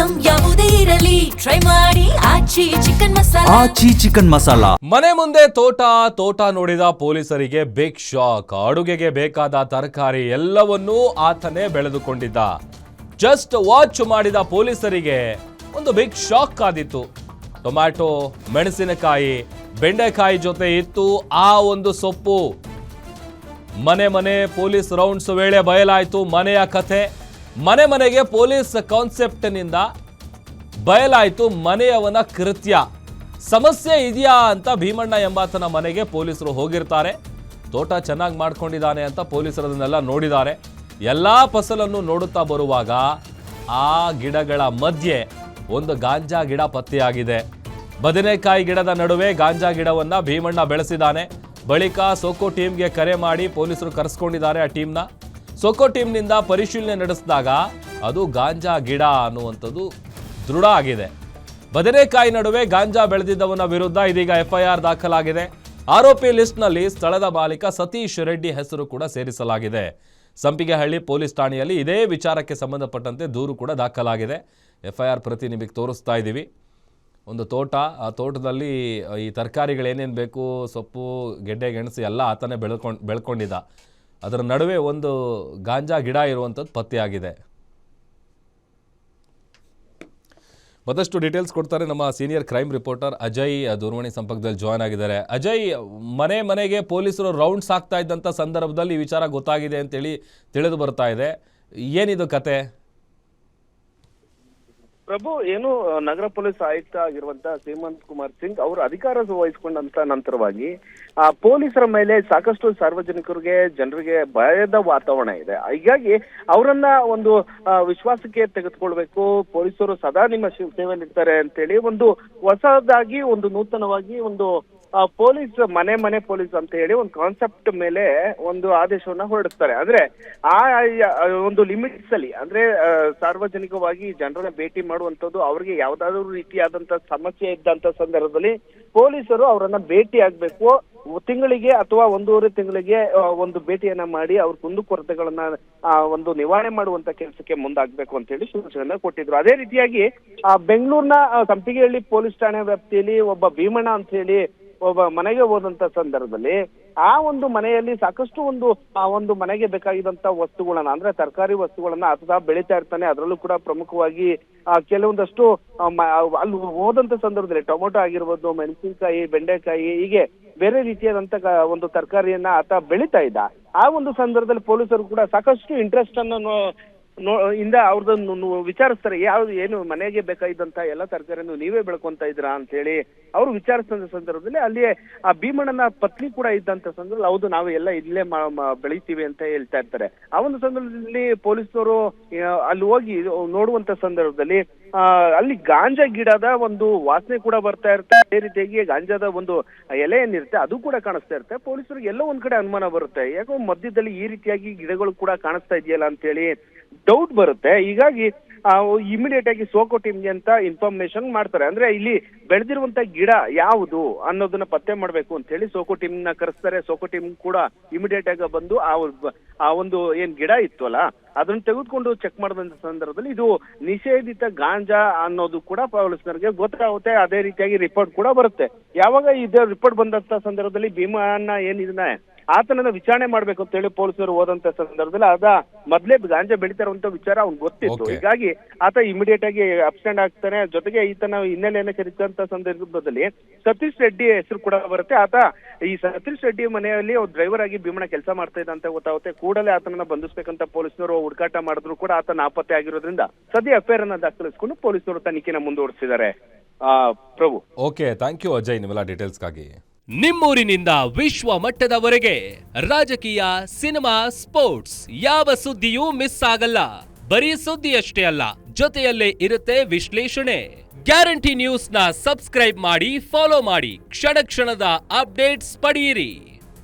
Item ಯಾವುದೇ ಇರಲಿ try ಮಾಡಿ ಆಚಿ ಚಿಕನ್ ಮಸಾಲಾ. ಮನೆ ಮುಂದೆ ತೋಟ ನೋಡಿದ ಪೊಲೀಸರಿಗೆ ಬಿಗ್ ಶಾಕ್. ಅಡುಗೆಗೆ ಬೇಕಾದ ತರಕಾರಿ ಎಲ್ಲವನ್ನೂ ಆತನೇ ಬೆಳೆದುಕೊಂಡಿದ್ದ. ಜಸ್ಟ್ ವಾಚ್ ಮಾಡಿದ ಪೊಲೀಸರಿಗೆ ಒಂದು ಬಿಗ್ ಶಾಕ್ ಆದಿತ್ತು. ಟೊಮ್ಯಾಟೊ, ಮೆಣಸಿನಕಾಯಿ, ಬೆಂಡೆಕಾಯಿ ಜೊತೆ ಇತ್ತು ಆ ಒಂದು ಸೊಪ್ಪು. ಮನೆ ಪೊಲೀಸ್ ರೌಂಡ್ಸ್ ವೇಳೆ ಬಯಲಾಯಿತು ಮನೆಯ ಕಥೆ. ಮನೆಗೆ ಪೊಲೀಸ್ ಕಾನ್ಸೆಪ್ಟ್ನಿಂದ ಬಯಲಾಯಿತು ಮನೆಯವನ ಕೃತ್ಯ. ಸಮಸ್ಯೆ ಇದೆಯಾ ಅಂತ ಭೀಮಣ್ಣ ಎಂಬಾತನ ಮನೆಗೆ ಪೊಲೀಸರು ಹೋಗಿರ್ತಾರೆ. ತೋಟ ಚೆನ್ನಾಗಿ ಮಾಡ್ಕೊಂಡಿದ್ದಾನೆ ಅಂತ ಪೊಲೀಸರು ಅದನ್ನೆಲ್ಲ ನೋಡಿದ್ದಾರೆ. ಎಲ್ಲ ಫಸಲನ್ನು ನೋಡುತ್ತಾ ಬರುವಾಗ ಆ ಗಿಡಗಳ ಮಧ್ಯೆ ಒಂದು ಗಾಂಜಾ ಗಿಡ ಪತ್ತೆಯಾಗಿದೆ. ಬದನೆಕಾಯಿ ಗಿಡದ ನಡುವೆ ಗಾಂಜಾ ಗಿಡವನ್ನ ಭೀಮಣ್ಣ ಬೆಳೆಸಿದ್ದಾನೆ. ಬಳಿಕ ಸೋಕೋ ಟೀಮ್ಗೆ ಕರೆ ಮಾಡಿ ಪೊಲೀಸರು ಕರೆಸ್ಕೊಂಡಿದ್ದಾರೆ ಆ ಟೀಮ್ನ. ಸೋಕೋ ಟೀಮ್ನಿಂದ ಪರಿಶೀಲನೆ ನಡೆಸಿದಾಗ ಅದು ಗಾಂಜಾ ಗಿಡ ಅನ್ನುವಂಥದ್ದು ದೃಢ ಆಗಿದೆ. ಬದನೆಕಾಯಿ ನಡುವೆ ಗಾಂಜಾ ಬೆಳೆದಿದ್ದವನ ವಿರುದ್ಧ ಇದೀಗ FIR ದಾಖಲಾಗಿದೆ. ಆರೋಪಿ ಲಿಸ್ಟ್ನಲ್ಲಿ ಸ್ಥಳದ ಮಾಲೀಕ ಸತೀಶ್ ರೆಡ್ಡಿ ಹೆಸರು ಕೂಡ ಸೇರಿಸಲಾಗಿದೆ. ಸಂಪಿಗೆಹಳ್ಳಿ ಪೊಲೀಸ್ ಠಾಣೆಯಲ್ಲಿ ಇದೇ ವಿಚಾರಕ್ಕೆ ಸಂಬಂಧಪಟ್ಟಂತೆ ದೂರು ಕೂಡ ದಾಖಲಾಗಿದೆ. FIR ಪ್ರತಿ ನಿಮಗೆ ತೋರಿಸ್ತಾ ಇದ್ದೀವಿ. ಒಂದು ತೋಟ, ಆ ತೋಟದಲ್ಲಿ ಈ ತರಕಾರಿಗಳೇನೇನು ಬೇಕು, ಸೊಪ್ಪು, ಗೆಡ್ಡೆ ಗೆಣಸು ಎಲ್ಲ ಆತನೇ ಬೆಳ್ಕೊಂಡಿದ್ದ. ಅದರ ನಡುವೆ ಒಂದು ಗಾಂಜಾ ಗಿಡ ಇರುವಂಥದ್ದು ಪತ್ತೆಯಾಗಿದೆ. ಮತ್ತಷ್ಟು ಡೀಟೇಲ್ಸ್ ಕೊಡ್ತಾರೆ ನಮ್ಮ ಸೀನಿಯರ್ ಕ್ರೈಮ್ ರಿಪೋರ್ಟರ್ ಅಜಯ್, ದೂರವಾಣಿ ಸಂಪರ್ಕದಲ್ಲಿ ಜಾಯ್ನ್ ಆಗಿದ್ದಾರೆ. ಅಜಯ್, ಮನೆಗೆ ಪೊಲೀಸರು ರೌಂಡ್ಸ್ ಆಗ್ತಾ ಇದ್ದಂಥ ಸಂದರ್ಭದಲ್ಲಿ ಈ ವಿಚಾರ ಗೊತ್ತಾಗಿದೆ ಅಂತೇಳಿ ತಿಳಿದು ಬರ್ತಾ ಇದೆ. ಏನಿದು ಕತೆ? ಪ್ರಭು, ಏನು ನಗರ ಪೊಲೀಸ್ ಆಯುಕ್ತ ಆಗಿರುವಂತಹ ಹೇಮಂತ್ ಕುಮಾರ್ ಸಿಂಗ್ ಅವರು ಅಧಿಕಾರ ವಹಿಸಿಕೊಂಡಂತ ನಂತರವಾಗಿ ಪೊಲೀಸರ ಮೇಲೆ ಸಾಕಷ್ಟು ಸಾರ್ವಜನಿಕರಿಗೆ, ಜನರಿಗೆ ಭಯದ ವಾತಾವರಣ ಇದೆ. ಹೀಗಾಗಿ ಅವರನ್ನ ಒಂದು ವಿಶ್ವಾಸಕ್ಕೆ ತೆಗೆದುಕೊಳ್ಬೇಕು, ಪೊಲೀಸರು ಸದಾ ನಿಮ್ಮ ಸೇವೆಯಲ್ಲಿರ್ತಾರೆ ಅಂತೇಳಿ ಒಂದು ಹೊಸದಾಗಿ ಒಂದು ನೂತನವಾಗಿ ಒಂದು ಪೊಲೀಸ್ ಮನೆ ಪೊಲೀಸ್ ಅಂತ ಹೇಳಿ ಒಂದು ಕಾನ್ಸೆಪ್ಟ್ ಮೇಲೆ ಒಂದು ಆದೇಶವನ್ನ ಹೊರಡಿಸ್ತಾರೆ. ಅಂದ್ರೆ ಆ ಒಂದು ಲಿಮಿಟ್ಸ್ ಅಲ್ಲಿ, ಅಂದ್ರೆ ಸಾರ್ವಜನಿಕವಾಗಿ ಜನರನ್ನ ಭೇಟಿ ಮಾಡುವಂತದ್ದು, ಅವ್ರಿಗೆ ಯಾವ್ದಾದ್ರು ರೀತಿಯಾದಂತ ಸಮಸ್ಯೆ ಇದ್ದಂತ ಸಂದರ್ಭದಲ್ಲಿ ಪೊಲೀಸರು ಅವರನ್ನ ಭೇಟಿ ಆಗ್ಬೇಕು. ತಿಂಗಳಿಗೆ ಅಥವಾ 1.5 ತಿಂಗಳಿಗೆ ಒಂದು ಭೇಟಿಯನ್ನ ಮಾಡಿ ಅವ್ರ ಕುಂದುಕೊರತೆಗಳನ್ನ ಒಂದು ನಿವಾರಣೆ ಮಾಡುವಂತ ಕೆಲಸಕ್ಕೆ ಮುಂದಾಗ್ಬೇಕು ಅಂತ ಹೇಳಿ ಸೂಚನೆ ಕೊಟ್ಟಿದ್ರು. ಅದೇ ರೀತಿಯಾಗಿ ಬೆಂಗಳೂರಿನ ಸಂಪಿಗೆಹಳ್ಳಿ ಪೊಲೀಸ್ ಠಾಣೆ ವ್ಯಾಪ್ತಿಯಲ್ಲಿ ಒಬ್ಬ ಭೀಮಣ್ಣ ಅಂತ ಹೇಳಿ ಒಬ್ಬ ಮನೆಗೆ ಹೋದಂತ ಸಂದರ್ಭದಲ್ಲಿ ಆ ಒಂದು ಮನೆಯಲ್ಲಿ ಸಾಕಷ್ಟು ಒಂದು ಮನೆಗೆ ಬೇಕಾಗಿದ್ದಂತ ವಸ್ತುಗಳನ್ನ, ಅಂದ್ರೆ ತರಕಾರಿ ವಸ್ತುಗಳನ್ನ ಆತ ಬೆಳೀತಾ ಇರ್ತಾನೆ. ಅದರಲ್ಲೂ ಕೂಡ ಪ್ರಮುಖವಾಗಿ ಕೆಲವೊಂದಷ್ಟು ಅಲ್ಲಿ ಹೋದಂತ ಸಂದರ್ಭದಲ್ಲಿ ಟೊಮೊಟೊ ಆಗಿರ್ಬೋದು, ಮೆಣಸಿನಕಾಯಿ, ಬೆಂಡೆಕಾಯಿ, ಹೀಗೆ ಬೇರೆ ರೀತಿಯಾದಂತ ಒಂದು ತರಕಾರಿಯನ್ನ ಆತ ಬೆಳೀತಾ ಇದ್ದ. ಆ ಒಂದು ಸಂದರ್ಭದಲ್ಲಿ ಪೊಲೀಸರು ಕೂಡ ಸಾಕಷ್ಟು ಇಂಟ್ರೆಸ್ಟ್ ಅನ್ನು ಇಂದ ಅವ್ರದನ್ನು ವಿಚಾರಿಸ್ತಾರೆ. ಏನು ಮನೆಗೆ ಬೇಕಾಗಿದ್ದಂತ ಎಲ್ಲ ತರಕಾರಿಯನ್ನು ನೀವೇ ಬೆಳ್ಕೊಂತ ಇದ್ರಾ ಅಂತ ಹೇಳಿ ಅವ್ರು ವಿಚಾರಿಸಿದ ಸಂದರ್ಭದಲ್ಲಿ ಅಲ್ಲಿ ಆ ಭೀಮಣ್ಣನ ಪತ್ನಿ ಕೂಡ ಇದ್ದಂತ ಸಂದರ್ಭದಲ್ಲಿ ಹೌದು, ನಾವು ಎಲ್ಲ ಇಲ್ಲೇ ಬೆಳಿತೀವಿ ಅಂತ ಹೇಳ್ತಾ ಇರ್ತಾರೆ. ಆ ಒಂದು ಸಂದರ್ಭದಲ್ಲಿ ಪೊಲೀಸರು ಅಲ್ಲಿ ಹೋಗಿ ನೋಡುವಂತ ಸಂದರ್ಭದಲ್ಲಿ ಅಲ್ಲಿ ಗಾಂಜಾ ಗಿಡದ ಒಂದು ವಾಸನೆ ಕೂಡ ಬರ್ತಾ ಇರುತ್ತೆ. ಅದೇ ರೀತಿಯಾಗಿ ಗಾಂಜಾದ ಒಂದು ಎಲೆ ಏನಿರುತ್ತೆ ಅದು ಕೂಡ ಕಾಣಿಸ್ತಾ ಇರುತ್ತೆ. ಪೊಲೀಸರಿಗೆ ಎಲ್ಲೋ ಒಂದ್ ಕಡೆ ಅನುಮಾನ ಬರುತ್ತೆ, ಯಾಕೋ ಮಧ್ಯದಲ್ಲಿ ಈ ರೀತಿಯಾಗಿ ಗಿಡಗಳು ಕೂಡ ಕಾಣಿಸ್ತಾ ಇದೆಯಲ್ಲ ಅಂತ ಹೇಳಿ ಡೌಟ್ ಬರುತ್ತೆ. ಹೀಗಾಗಿ ಇಮಿಡಿಯೇಟ್ ಆಗಿ ಸೋಕೋ ಟೀಮ್ಗೆ ಅಂತ ಇನ್ಫಾರ್ಮೇಶನ್ ಮಾಡ್ತಾರೆ. ಅಂದ್ರೆ ಇಲ್ಲಿ ಬೆಳೆದಿರುವಂತ ಗಿಡ ಯಾವುದು ಅನ್ನೋದನ್ನ ಪತ್ತೆ ಮಾಡ್ಬೇಕು ಅಂತ ಹೇಳಿ ಸೋಕೋ ಟೀಮ್ ನ ಕರೆಸ್ತಾರೆ. ಸೋಕೋ ಟೀಮ್ ಕೂಡ ಇಮಿಡಿಯೇಟ್ ಆಗಿ ಬಂದು ಆ ಒಂದು ಏನ್ ಗಿಡ ಇತ್ತು ಅಲ್ಲ ಅದನ್ನ ತೆಗೆದುಕೊಂಡು ಚೆಕ್ ಮಾಡಿದಂತ ಸಂದರ್ಭದಲ್ಲಿ ಇದು ನಿಷೇಧಿತ ಗಾಂಜಾ ಅನ್ನೋದು ಕೂಡ ಪೊಲೀಸರಿಗೆ ಗೊತ್ತಾಗುತ್ತೆ. ಅದೇ ರೀತಿಯಾಗಿ ರಿಪೋರ್ಟ್ ಕೂಡ ಬರುತ್ತೆ. ಯಾವಾಗ ಇದೇ ರಿಪೋರ್ಟ್ ಬಂದಂತ ಸಂದರ್ಭದಲ್ಲಿ ಭೀಮಣ್ಣ ಏನಿದೆ ಆತನನ್ನ ವಿಚಾರಣೆ ಮಾಡ್ಬೇಕು ಅಂತ ಹೇಳಿ ಪೊಲೀಸರು ಹೋದಂತ ಸಂದರ್ಭದಲ್ಲಿ ಮೊದ್ಲೇ ಗಾಂಜಾ ಬೆಳೀತಾ ಇರುವಂತ ವಿಚಾರ ಅವ್ನ್ ಗೊತ್ತಿತ್ತು. ಹೀಗಾಗಿ ಆತ ಇಮಿಡಿಯೇಟ್ ಆಗಿ ಅಬ್ಸ್ಟೆಂಡ್ ಆಗ್ತಾನೆ. ಜೊತೆಗೆ ಈತನ ಹಿನ್ನೆಲೆಯನ್ನ ಕರೀತಂತ ಸಂದರ್ಭದಲ್ಲಿ ಸತೀಶ್ ರೆಡ್ಡಿ ಹೆಸರು ಕೂಡ ಬರುತ್ತೆ. ಆತ ಈ ಸತೀಶ್ ರೆಡ್ಡಿ ಮನೆಯಲ್ಲಿ ಡ್ರೈವರ್ ಆಗಿ ಭೀಮಣ್ಣ ಕೆಲಸ ಮಾಡ್ತಾ ಇದ್ದ ಅಂತ ಗೊತ್ತಾಗುತ್ತೆ. ಕೂಡಲೇ ಆತನನ್ನ ಬಂಧಿಸಬೇಕಂತ ಪೊಲೀಸರು ಹುಡುಕಾಟ ಮಾಡಿದ್ರು ಕೂಡ ಆತ ನಾಪತ್ತೆ ಆಗಿರೋದ್ರಿಂದ ಸದ್ಯ FIR ಅನ್ನ ದಾಖಲಿಸಿಕೊಂಡು ಪೊಲೀಸರು ತನಿಖೆನ ಮುಂದುವರಿಸಿದ್ದಾರೆ. ಪ್ರಭು, ಓಕೆ, ಥ್ಯಾಂಕ್ ಯು ಅಜಯ್ ನಿಮ್ಮೆಲ್ಲ ಡೀಟೇಲ್ಸ್ಗಾಗಿ. ನಿಮ್ಮೂರಿನಿಂದ ವಿಶ್ವ ಮಟ್ಟದವರೆಗೆ ರಾಜಕೀಯ, ಸಿನಿಮಾ, ಸ್ಪೋರ್ಟ್ಸ್ ಯಾವ ಸುದ್ದಿಯೂ ಮಿಸ್ ಆಗಲ್ಲ. ಬರೀ ಸುದ್ದಿಯಷ್ಟೇ ಅಲ್ಲ, ಜೊತೆಯಲ್ಲೇ ಇರುತ್ತೆ ವಿಶ್ಲೇಷಣೆ. ಗ್ಯಾರಂಟಿ ನ್ಯೂಸ್ ನ ಸಬ್ಸ್ಕ್ರೈಬ್ ಮಾಡಿ, ಫಾಲೋ ಮಾಡಿ, ಕ್ಷಣ ಕ್ಷಣದ ಅಪ್ಡೇಟ್ಸ್ ಪಡೆಯಿರಿ.